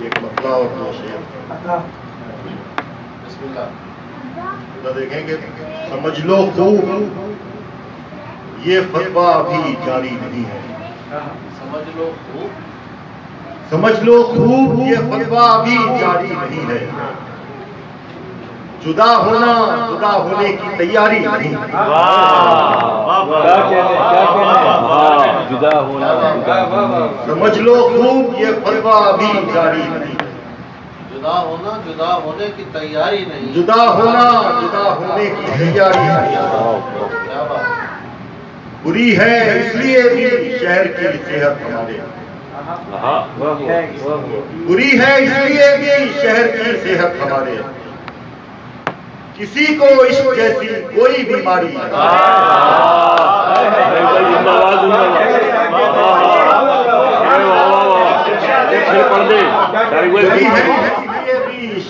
ایک مطلع اور دو شعر. بسم اللہ. دیکھیں گے سمجھ لو خوب یہ فتویٰ ابھی جاری نہیں ہے. سمجھ لو خوب، سمجھ لو خوب یہ فتویٰ ابھی جاری نہیں ہے. جدا ہونا جدا ہونے کی تیاری نہیں. جدا ہونا. سمجھ لو خوب یہ فتویٰ ابھی جاری نہیں. جدا ہونا جدا ہونے کی تیاری نہیں. جدا ہونا جدا ہونے کی تیاری نہیں. کیا بات. بری ہے اس لیے بھی شہر کی صحت ہمارے. بری ہے اس لیے بھی شہر کی صحت ہمارے. کسی کو عشق جیسی کوئی بیماری نہیں.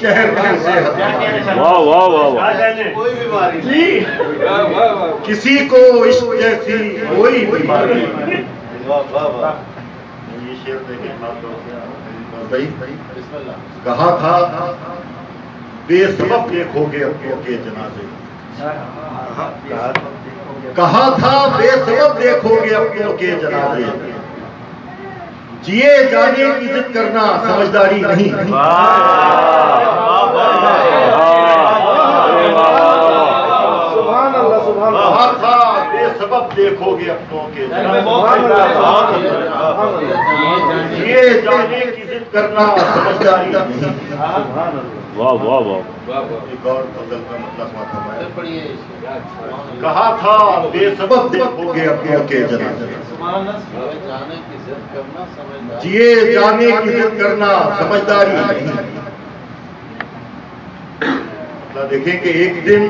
شہر کی صحت کوئی بیماری کسی کو عشق جیسی کوئی بیماری. یہ شعر دیکھیں بسم اللہ. کہا تھا بے سبب دیکھو گے اپنوں کے جنازے. کہا تھا بے سبب دیکھو گے اپنوں کے جنازے. جیے جانے کی ضد کرنا سمجھداری نہیں. کہا تھا بے سبب دیکھو گے اپنوں کے جنازے. جیے جانے کی ضد کرنا سمجھداری نہیں. واہ واہ واہ. ایک اور غزل کا مطلب فرمایا. پڑھیے. کہا تھا بے سبب دیکھو گے اپنوں کے جنازے. جانے کی ضد کرنا سمجھداری. جیے جانے کی ضد کرنا سمجھداری نہیں. دیکھیں کہ ایک دن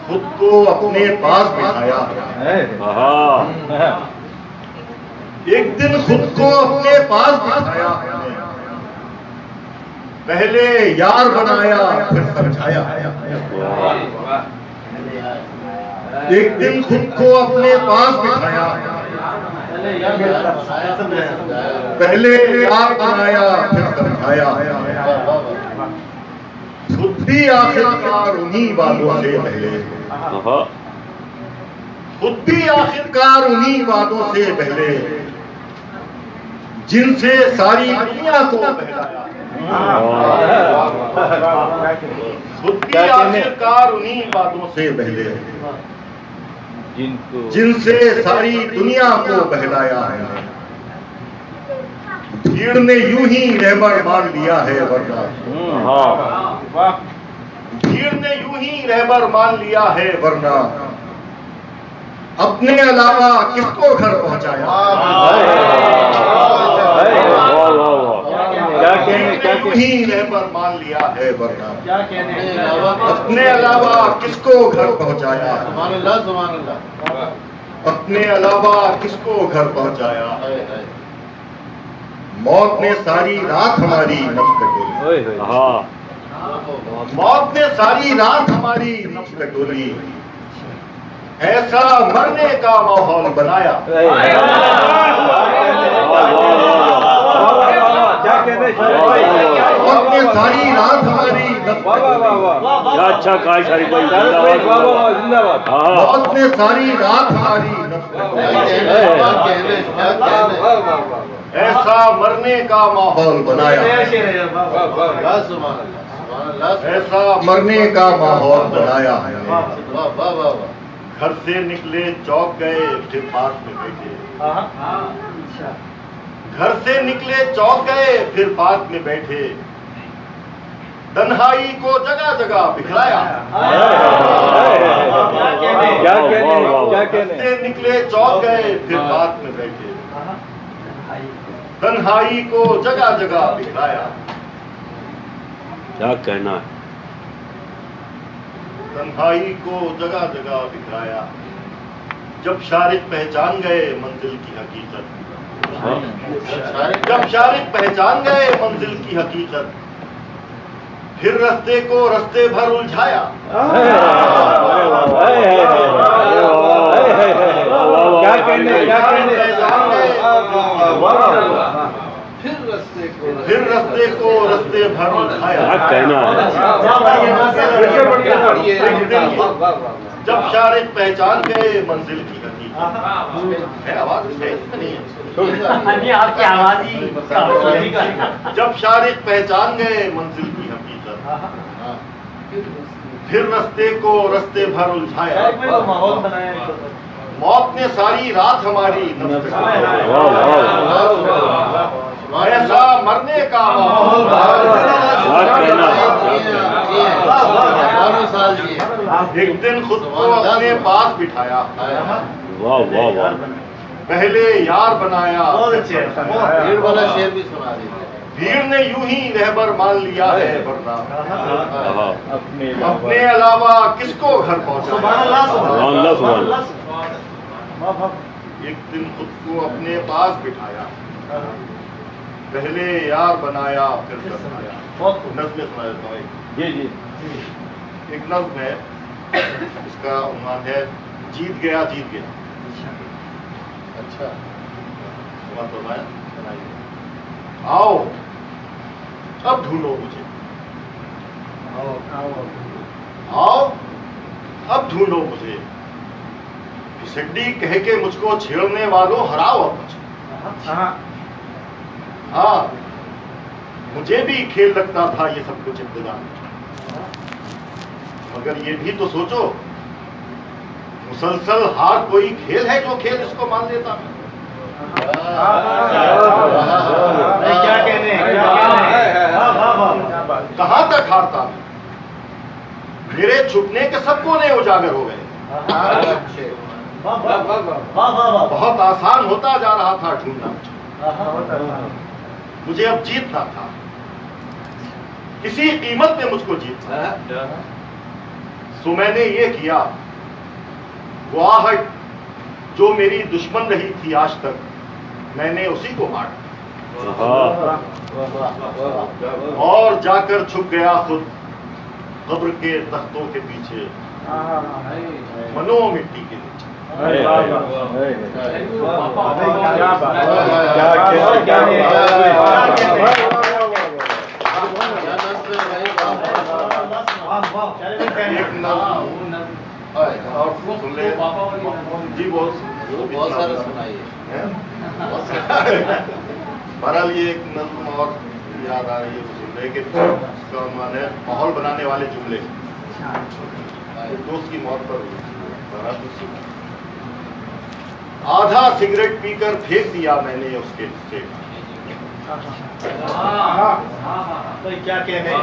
خود کو اپنے پاس بٹھایا. ایک دن خود کو اپنے پاس بٹھایا. پہلے یار بنایا پھر سمجھایا. ایک دن خود کو اپنے پاس بٹھایا. پہلے یار بنایا پھر سمجھایا. خود بھی آخرکار انہی وعدوں سے بہلے. خود بھی آخرکار انہی وعدوں سے بہلے جن سے ساری دنیا کو بہلایا. خود بھی آخرکار انہی وعدوں سے بہلے جن سے ساری دنیا کو بہلایا ہے. بھیڑ نے یوں ہی رہبر مان لیا ہے ورنہ. بھیڑ نے یوں ہی رہبر مان لیا ہے ورنہ اپنے علاوہ کس کو گھر پہنچایا. یوں ہی رہبر مان لیا ہے ورنہ اپنے علاوہ کس کو گھر پہنچایا. سبحان اللہ سبحان اللہ. اپنے علاوہ کس کو گھر پہنچایا. موت نے ساری رات ہماری نفس ٹٹولی. موت نے ساری رات ہماری نفس ٹٹولی. ایسا مرنے کا ماحول بنایا. موت نے ساری رات ہماری نفس ٹٹولی. اچھا کہا شریف بھائی. موت نے ساری رات ہماری نفس ٹٹولی. ایسا مرنے کا ماحول بنایا. ایسا مرنے کا ماحول بنایا. گھر سے نکلے چوک گئے پھر پارک میں بیٹھے. گھر سے نکلے چوک گئے پھر پارک میں بیٹھے. تنہائی کو جگہ جگہ بکھرایا. گھر سے نکلے چوک گئے پھر پارک میں بیٹھے. تنہائی کو جگہ جگہ بکھرایا. کیا کہنا ہے. تنہائی کو جگہ جگہ بکھرایا. جب شارق پہچان گئے منزل کی حقیقت. جب شارق پہچان گئے منزل کی حقیقت پھر رستے کو رستے بھر الجھایا. پھر رستے کو رستے بھر اٹھایا کہنا جب شارق پہچان گئے منزل کی حقیقت ہے آواز اس میں نہیں ہے آپ کی آواز ہی جب شارق پہچان گئے منزل کی حقیقت پھر رستے کو رستے بھر الجھایا ماحول بنایا موت نے ساری رات ہماری نفس ایسا مرنے کا ماحول ایک دن خود کو اپنے پاس بٹھایا واہ واہ واہ پہلے یار بنایا بھیڑ والا شعر بھی سنا دیتے بھیڑ نے یوں ہی رہبر مان لیا ہے ورنہ اپنے علاوہ کس کو گھر پہنچا سبحان اللہ سبحان اللہ ایک دن خود کو اپنے پاس بٹھایا پہلے یار بنایا پھر بنایا نظم سنا دیتا ہوں جی جی ایک نظم ہے اس کا عنوان ہے جیت گیا جیت گیا اچھا آؤ اب ڈھونڈو مجھے آؤ اب ڈھونڈو مجھے پھسڈی کہہ کے مجھ کو چھیڑنے والوں ہراؤ اب مجھے ہاں مجھے بھی کھیل لگتا تھا یہ سب کچھ انتظام مگر یہ بھی تو سوچو مسلسل ہار کوئی کھیل ہے جو کھیل اس کو مان لیتا کیا کہنے کہاں تک ہارتا میرے چھپنے کے سب کونے اجاگر ہو گئے بہت آسان ہوتا جا رہا تھا ڈھونڈنا مجھے اب جیتنا تھا کسی قیمت میں مجھ کو جیتنا سو میں نے یہ کیا وہ آہٹ جو میری دشمن رہی تھی آج تک میں نے اسی کو مارا اور جا کر چھپ گیا خود قبر کے تختوں کے پیچھے منو مٹی کے نیچے جی بہت سارے سنائیے بہرحال یہ ایک نظم اور یاد آ رہی ہے سن کہ اس کا عنوان ہے ماحول بنانے والے جملے دوست کی موت پر آدھا سگریٹ پی کر پھینک دیا میں نے اس کے حصے کیا کہنے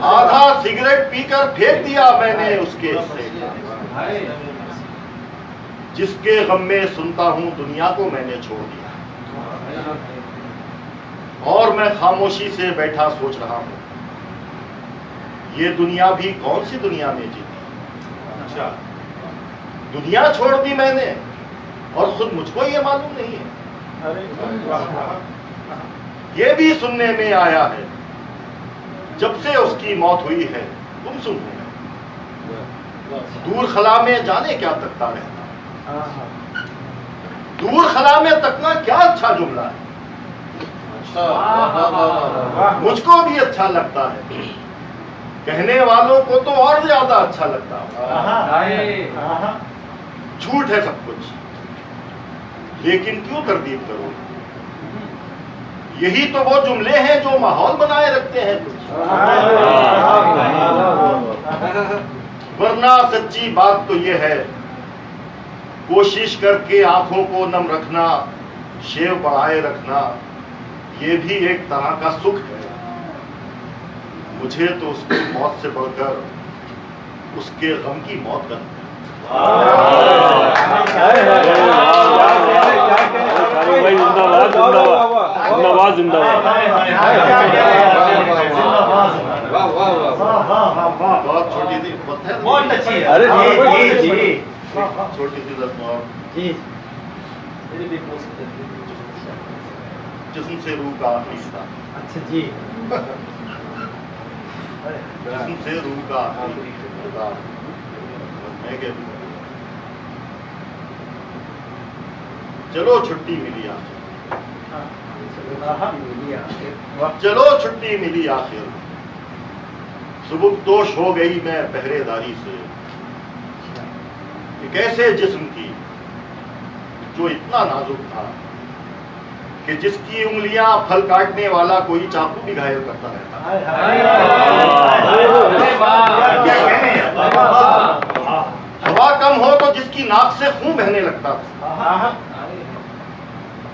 آدھا سگریٹ پی کر پھینک دیا میں نے اس کے حصے جس کے غم میں سنتا ہوں دنیا کو میں نے چھوڑ دیا اور میں خاموشی سے بیٹھا سوچ رہا ہوں یہ دنیا بھی کون سی دنیا میں جیتی دنیا چھوڑ دی میں نے اور خود مجھ کو یہ معلوم نہیں ہے یہ بھی سننے میں آیا ہے جب سے اس کی موت ہوئی ہے تم سن دور خلا میں جانے کیا تکتا رہتا دور خلا میں تکنا کیا اچھا جملہ ہے مجھ کو بھی اچھا لگتا ہے کہنے والوں کو تو اور زیادہ اچھا لگتا ہے جھوٹ ہے سب کچھ لیکن کیوں تردید کرو یہی تو وہ جملے ہیں جو ماحول بنائے رکھتے ہیں ورنہ سچی بات تو یہ ہے کوشش کر کے آنکھوں کو نم رکھنا شیو بڑھائے رکھنا یہ بھی ایک طرح کا سکھ ہے مجھے تو اس کی موت سے بڑھ کر اس کے غم کی موت کا بہت چھوٹی تھی بہت اچھی ہے چھوٹی سی رسم اور جسم سے روح کا آخری حصہ اچھا جی جسم سے روح کا آخری حصہ میں کہ چلو چھٹی ملی آپ چلو چھٹی ملی آخر، سبکدوش ہو گئی میں پہرے داری سے، ایک ایسے جسم کی جو اتنا نازک تھا کہ جس کی انگلیاں پھل کاٹنے والا کوئی چاقو بھی گھائل کرتا رہتا، ہوا کم ہو تو جس کی ناک سے خون بہنے لگتا تھا،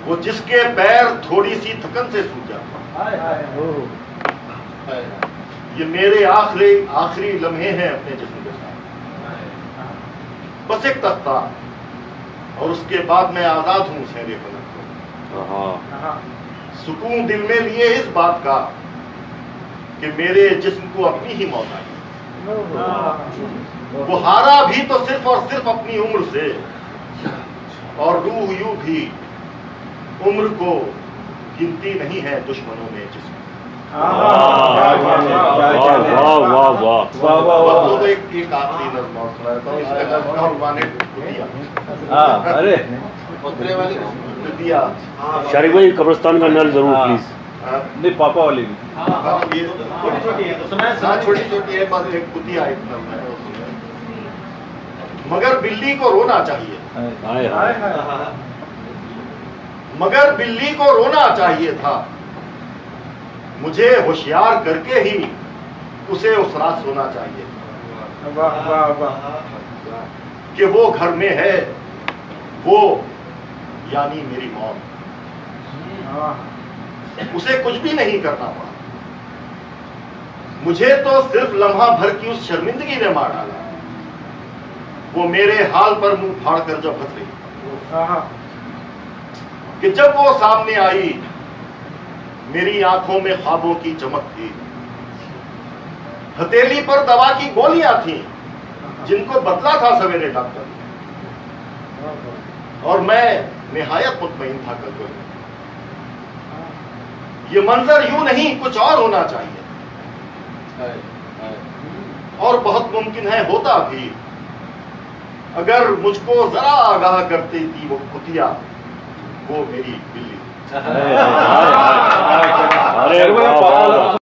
وہ جس کے پیر تھوڑی سی تھکن سے سوج جاتا۔ یہ میرے آخری لمحے ہیں اپنے جسم کے ساتھ، بس ایک تختہ اور اس کے بعد میں آزاد ہوں سہرے فلک کو۔ سکون دل میں لیے اس بات کا کہ میرے جسم کو اپنی ہی موت آئی، وہ ہارا بھی تو صرف اور صرف اپنی عمر سے، اور روح یوں بھی عمر کو گنتی نہیں ہے دشمنوں میں جسم۔ ایک آخری نظم اور سناتا ہوں، اس کا نظم کا عنوان ہے کتیا۔ شارق بھائی قبرستان کا نل ضرور پلیز۔ نہیں پاپا والی بھی چھوٹی چھوٹی ہے، بس ایک کتیا ایک نظم ہے، وہ سنیں۔ مگر بلی کو رونا چاہیے، مگر بلی کو رونا چاہیے تھا، مجھے ہوشیار کر کے ہی اسے اس رات سونا چاہیے کہ وہ گھر میں ہے، وہ یعنی میری موت، اسے کچھ بھی نہیں کرنا پڑا، مجھے تو صرف لمحہ بھر کی اس شرمندگی نے مار ڈالا، وہ میرے حال پر منہ پھاڑ کر جب ہنس رہی کہ جب وہ سامنے آئی میری آنکھوں میں خوابوں کی چمک تھی، ہتھیلی پر دوا کی گولیاں تھیں جن کو بدلا تھا سویرے ڈاکٹر نے، اور میں نہایت مطمئن تھا کل کو یہ منظر یوں نہیں کچھ اور ہونا چاہیے، اور بہت ممکن ہے ہوتا بھی اگر مجھ کو ذرا آگاہ کرتی تھی وہ کتیا، وہ میری بلی۔ ارے